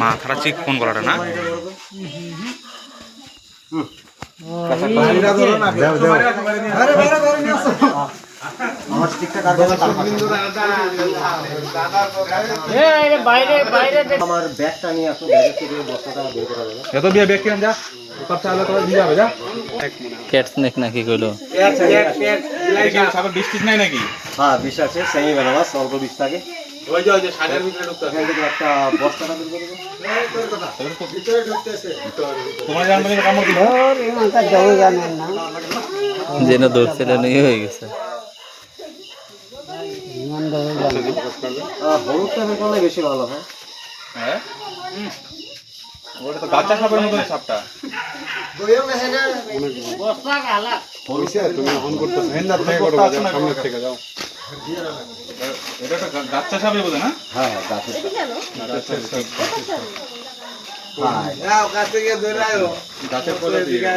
মাথাটা চিকন গলাটা না নাকি কইলো বৃষ্টি নাই নাকি? হ্যাঁ বিষ আছে, সেমি বেলা অল্প বিষ থাকে। ওই যে সাদের ভিতরে ঢুকতে একটা বস্তাটা বের করে দেবো। ভিতরে ঢুকতেছে তোমার জানবে না কামড় দিল ওর এমনটা যাও জানেন না যেন দৌড়ছিল নিয়ে হয়ে গেছে ইমান দাও জানেন হলুদটা করলে বেশি ভালো হয়। হ্যাঁ ওটা তো গাছা সাপের মতো সাপটা দইও মেহে না বস্তা গালা হইছে তুমি অন করতেছ হেন্দার থেকে করো সামনে থেকে যাও। এটা তো গাছা সাপের মতো না? হ্যাঁ গাছা সাপ। হ্যাঁ গাছে গিয়ে ধরে আয়ো গাছের পরে দিকে